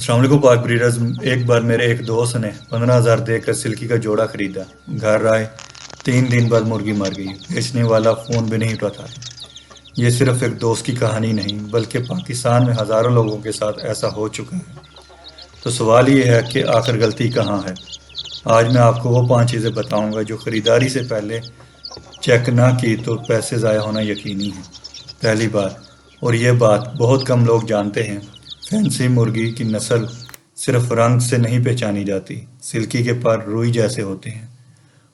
السلام علیکم پاک بریڈرز۔ ایک بار میرے ایک دوست نے 15,000 دے کر سلکی کا جوڑا خریدا۔ گھر آئے 3 دن بعد مرغی مر گئی۔ بیچنے والا فون بھی نہیں اٹھاتا۔ یہ صرف ایک دوست کی کہانی نہیں بلکہ پاکستان میں ہزاروں لوگوں کے ساتھ ایسا ہو چکا ہے۔ تو سوال یہ ہے کہ آخر غلطی کہاں ہے؟ آج میں آپ کو وہ 5 چیزیں بتاؤں گا جو خریداری سے پہلے چیک نہ کی تو پیسے ضائع ہونا یقینی ہے۔ پہلی بات، اور یہ بات بہت کم لوگ جانتے ہیں، فینسی مرغی کی نسل صرف رنگ سے نہیں پہچانی جاتی۔ سلکی کے پر روئی جیسے ہوتے ہیں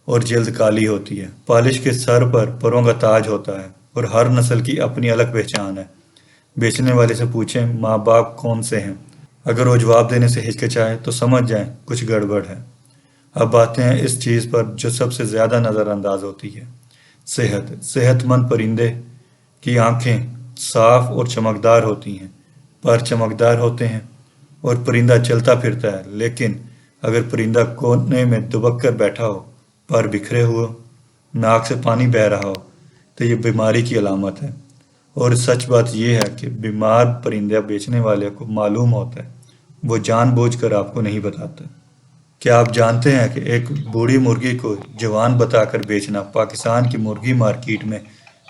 اور جلد کالی ہوتی ہے۔ پالش کے سر پر پروں کا تاج ہوتا ہے اور ہر نسل کی اپنی الگ پہچان ہے۔ بیچنے والے سے پوچھیں ماں باپ کون سے ہیں، اگر وہ جواب دینے سے ہچکچائے تو سمجھ جائیں کچھ گڑبڑ ہے۔ اب آتے ہیں اس چیز پر جو سب سے زیادہ نظر انداز ہوتی ہے، صحت مند پرندے کی آنکھیں صاف اور چمکدار ہوتی ہیں، پر چمکدار ہوتے ہیں اور پرندہ چلتا پھرتا ہے، لیکن اگر پرندہ کونے میں دبک کر بیٹھا ہو، پر بکھرے ہوئے، ناک سے پانی بہہ رہا ہو تو یہ بیماری کی علامت ہے۔ اور سچ بات یہ ہے کہ بیمار پرندہ بیچنے والے کو معلوم ہوتا ہے، وہ جان بوجھ کر آپ کو نہیں بتاتا۔ کیا آپ جانتے ہیں کہ ایک بوڑھی مرغی کو جوان بتا کر بیچنا پاکستان کی مرغی مارکیٹ میں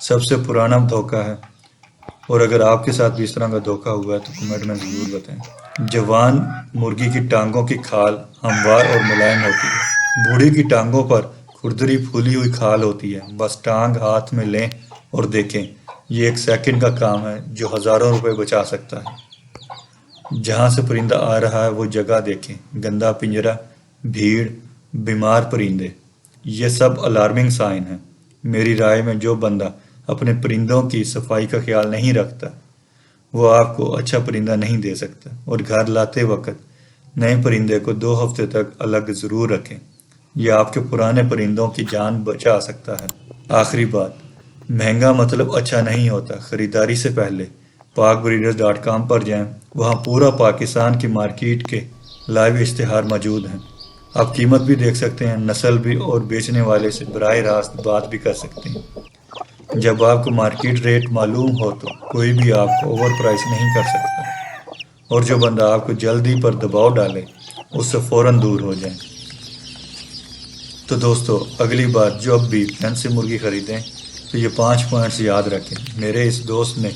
سب سے پرانا دھوکہ ہے؟ اور اگر آپ کے ساتھ بھی اس طرح کا دھوکہ ہوا ہے تو کمنٹ میں ضرور بتائیں۔ جوان مرغی کی ٹانگوں کی کھال ہموار اور ملائم ہوتی ہے۔ بوڑھی کی ٹانگوں پر کھردری پھولی ہوئی کھال ہوتی ہے۔ بس ٹانگ ہاتھ میں لیں اور دیکھیں، یہ ایک سیکنڈ کا کام ہے جو ہزاروں روپے بچا سکتا ہے۔ جہاں سے پرندہ آ رہا ہے وہ جگہ دیکھیں، گندا پنجرا، بھیڑ، بیمار پرندے، یہ سب الارمنگ سائن ہیں۔ میری رائے میں جو بندہ اپنے پرندوں کی صفائی کا خیال نہیں رکھتا وہ آپ کو اچھا پرندہ نہیں دے سکتا۔ اور گھر لاتے وقت نئے پرندے کو 2 ہفتے تک الگ ضرور رکھیں، یہ آپ کے پرانے پرندوں کی جان بچا سکتا ہے۔ آخری بات، مہنگا مطلب اچھا نہیں ہوتا۔ خریداری سے پہلے pakbreeders.com پر جائیں، وہاں پورا پاکستان کی مارکیٹ کے لائیو اشتہار موجود ہیں۔ آپ قیمت بھی دیکھ سکتے ہیں، نسل بھی، اور بیچنے والے سے براہ راست بات بھی کر سکتے ہیں۔ جب آپ کو مارکیٹ ریٹ معلوم ہو تو کوئی بھی آپ کو اوور پرائس نہیں کر سکتا، اور جو بندہ آپ کو جلدی پر دباؤ ڈالے اس سے فوراً دور ہو جائیں۔ تو دوستو، اگلی بار جب بھی فینسی مرغی خریدیں تو یہ 5 پوائنٹس یاد رکھیں۔ میرے اس دوست نے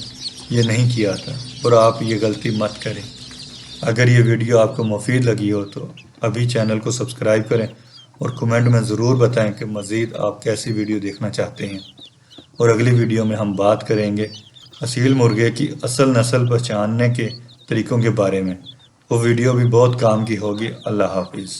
یہ نہیں کیا تھا اور آپ یہ غلطی مت کریں۔ اگر یہ ویڈیو آپ کو مفید لگی ہو تو ابھی چینل کو سبسکرائب کریں اور کمنٹ میں ضرور بتائیں کہ مزید آپ کیسی ویڈیو دیکھنا چاہتے ہیں۔ اور اگلی ویڈیو میں ہم بات کریں گے اصیل مرغے کی اصل نسل پہچاننے کے طریقوں کے بارے میں۔ وہ ویڈیو بھی بہت کام کی ہوگی۔ اللہ حافظ۔